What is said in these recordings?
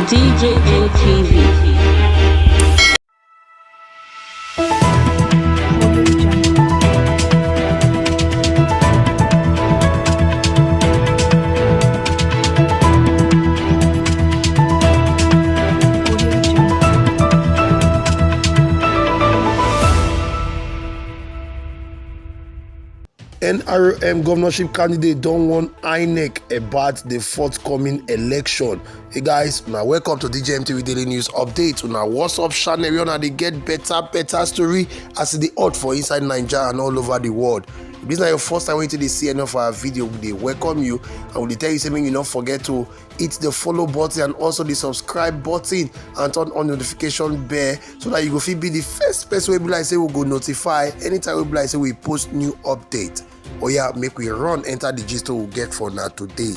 DJ TV. NRM governorship candidate don't want INEC about the forthcoming election. Hey guys, now welcome to DJ TV Daily News Update. Now what's up channel, we they get better story as the hot for inside Nigeria and all over the world. If this is not your first time to see any of our video, we welcome you and we tell you something, you don't forget to hit the follow button and also the subscribe button and turn on notification bell so that you go be the first person we be like say we go notify anytime we be like say we post new update. Oh yeah, make we run enter the gist we get for now today.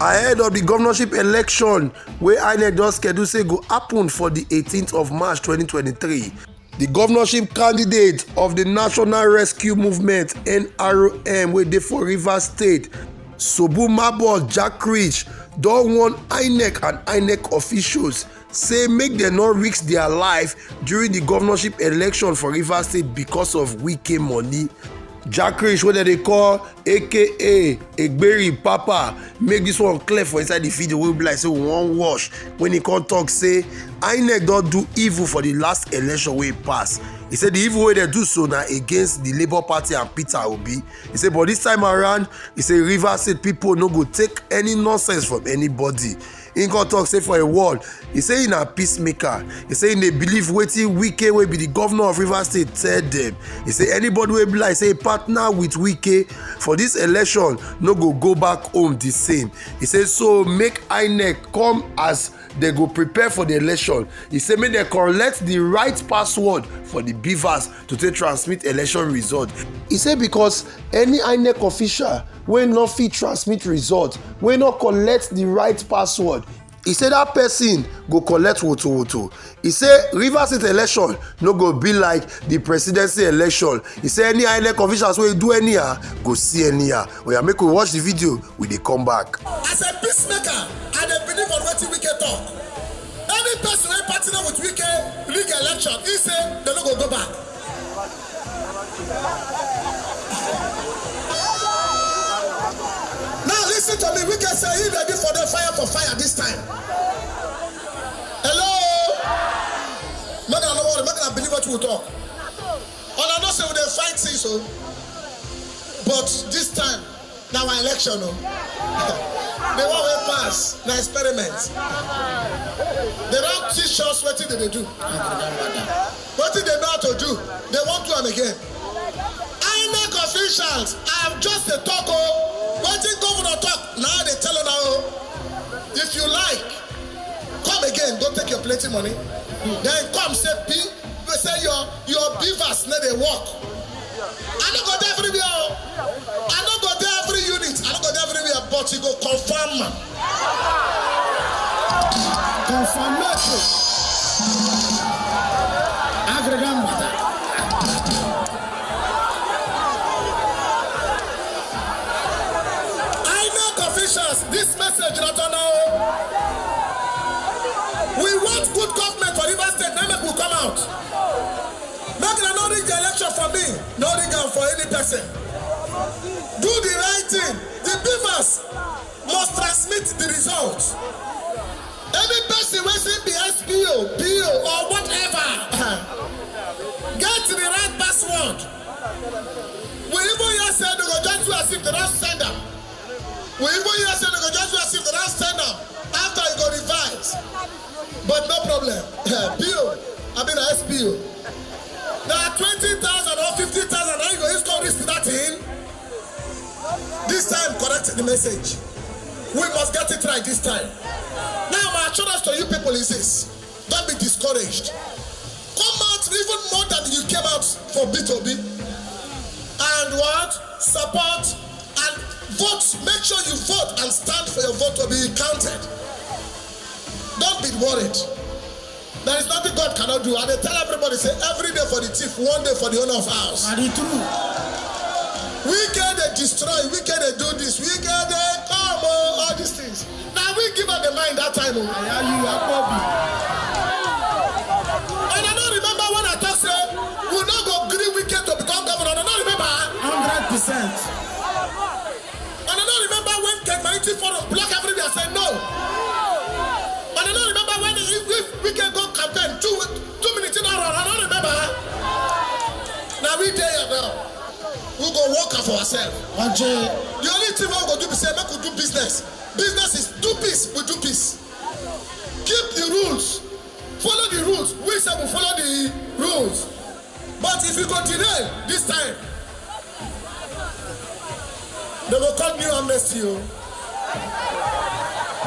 Ahead of the governorship election where INEC does schedule say go happen for the 18th of March 2023. The governorship candidate of the National Rescue Movement NRM wey dey for Rivers State, Sobu Mabo Jack Rich, don warn INEC and INEC officials say make dem not risk their life during the governorship election for Rivers State because of WIke money. Jack Rich, what they call aka egberipapa, make this one clear for inside the video. We be like say we wan wash when he come talk say INEC don't do evil for the last election wey pass. He said the evil way they do so now against the Labour Party and Peter Obi. He said but this time around, he said Rivers State people no go take any nonsense from anybody. He can talk say for a world. He say in a peacemaker. He say they believe wetin WIke will be the governor of Rivers State tell them. He say anybody will be like say partner with WIke for this election no go back home the same. He says so make INEC come as they go prepare for the election. He say make they collect the right password for the beavers to take transmit election result. He say because any INEC official wey no fit transmit result, wey no collect the right password, he say that person go collect wotowoto. He say Rivers State election no go be like the presidency election. He say any INEC officials wey do anyhow go see anyhow. Oya make we watch the video, we dey come back. As a peacemaker, I dey believe on wetin WIke talk. Any person wey partner with WIke rig election, he say they no go back. Now listen to me, WIke say he ready for the fire for fire this time. Hello? Make I no worry, make I believe what you talk. All I know say we dey fight things so. But this time, now our election no. The one wey pass, na experiment. They don't teach us what they do. What they know how to do, they won't do them again. INEC officials have just a talk. What the governor talk, now they tell you now. If you like, come again, don't take your plenty money. Then come say your beavers need they work. I don't go there everywhere. I don't go there every unit. I don't go there everywhere, but you go confirm. Confirmation. INEC officials, this message not know. We want good government for Rivers State. Now make will come out. Make no rig the election for me, no rig for any person. Do the right thing. The beavers must transmit the results. Any person wey say be SPO, PO or whatever, get the right password. We even hear say they go just do as if they don't send them. We even hear say they go just do as if they don't send them. After you go revise. But no problem. PO, I mean SPO. Now 20,000 or 50,000, now you go use call risk that in. This time, correct the message. We must get it right this time. Now, my assurance to you people is this: don't be discouraged. Come out even more than you came out for B2B. And what? Support and vote. Make sure you vote and stand for your vote to be counted. Don't be worried. There is nothing God cannot do. And they tell everybody, say, every day for the thief, one day for the owner of house. Are you true? WIke they destroy, WIke they do this, WIke they come, all these things. Now we give her the mind that time. work for ourselves. The only thing we go do is say make we do business. Business is do peace, we do peace. Keep the rules. Follow the rules. We say we follow the rules. But if you go derail this time, they will call new amnesty. They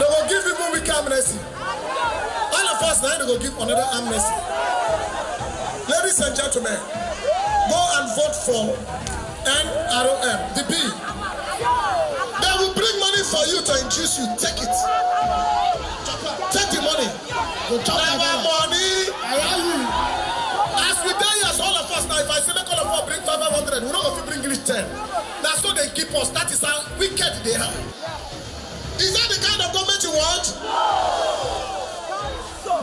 will give people weak amnesty. All of us now they will give another amnesty. Ladies and gentlemen, go and vote for NRM, the B. They will bring money for you to induce you. Take it. Take the money. Our money. As we die as all of us now, if I say make all of us bring 500, we're not going to bring English 10. That's what they keep us. That is how wicked they are. Is that the kind of government you want?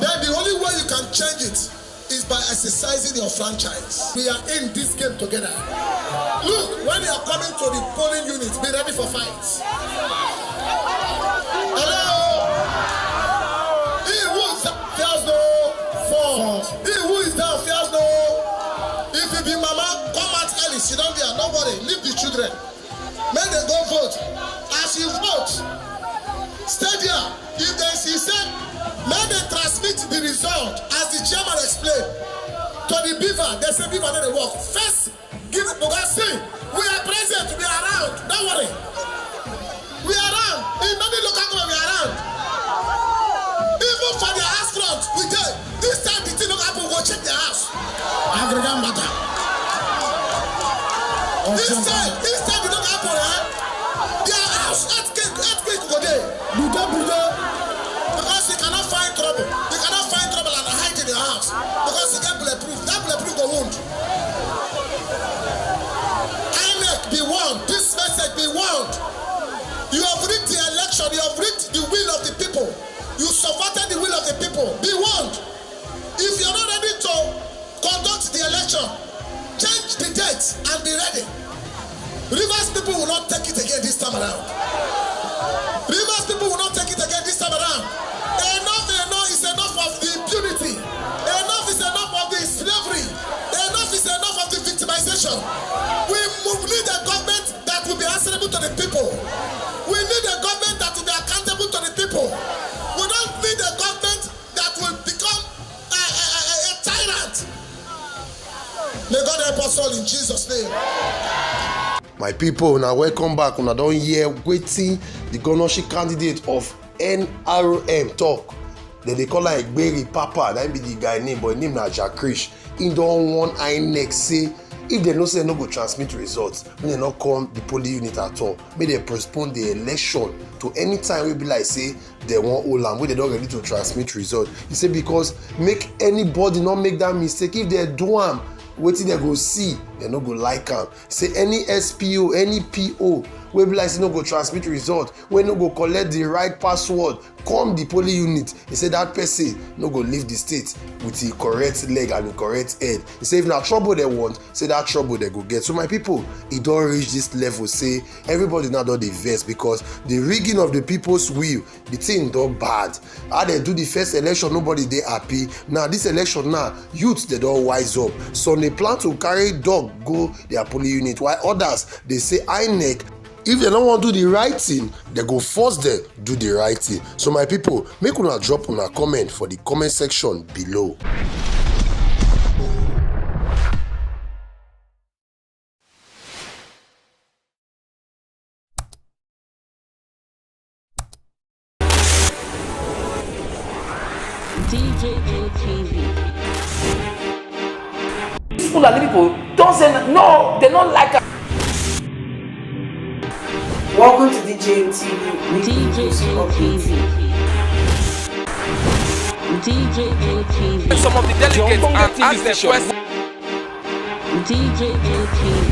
Then the only way you can change it is by exercising your franchise. We are in this game together. Look, when you are coming to the polling unit, be ready for fights. Hello? He who is down fears no fall. He who is down fears no. If you be mama, come out early. Sit down there. Nobody. Leave the children. Make them go vote. As you vote, stay there. If they say, may they transmit the result as the chairman explained to the beaver. They say beaver they work. First, give it because see, we are present, we are around. Don't worry. We are around. In many local government, we are around. Even for the house front, we did. This time the thing don't happen, we'll check the house. Aggregate matter. This time it don't happen, eh? Their house, earthquake go there. Because you cannot find trouble. You cannot find trouble and hide in your house. Because you get bulletproof. That bulletproof go wound. INEC be warned. This message be warned. You have rigged the election. You have rigged the will of the people. You subverted the will of the people. Be warned. If you're not ready to conduct the election, change the dates and be ready. Rivers people will not take it again this time around. Rivers people will not take it again this time around. Enough is enough of the impunity. Enough is enough of the slavery. Enough is enough of the victimization. We need a government that will be answerable to the people. We need a government that will be accountable to the people. We don't need a government that will become a tyrant. May God help us all in Jesus' name. My people, now welcome back. Una don hear wetin the governorship candidate of NRM talk. They call her egberipapa. That be the guy name, but his name na Jakrish. He don warn INEC say if they no say no go transmit results, may they not come the polling unit at all. May they postpone the election to any time we be like say they want hold am wey they don ready to transmit results. He say because make anybody not make that mistake. If they do am, wetin they go see, they no go like am. Say any SPO, any PO wey be like say no go transmit result, wey no go collect the right password, come the polling unit. He say that person no go leave the state with the correct leg and the correct head. He say if na trouble they want, say that trouble they go get. So my people, e don reach this level say everybody now don dey vex because the rigging of the people's will, the thing don bad. How they do the first election, nobody dey happy. Now this election now, youths they don wise up. Some they plan to carry dog go their polling unit, while others they say INEC, if they don't want to do the right thing, they go force them do the right thing. So my people, make una drop una comment for the comment section below. DJ TV. People are people don't say no, they don't like it. Welcome to DJ TV. DJ TV. DJ TV. Some of the delegates are asked the question. DJ TV.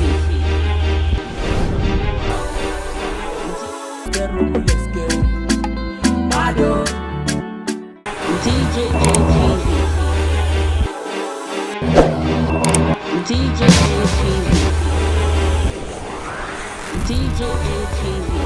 DJ TV. DJ TV. DJ TV.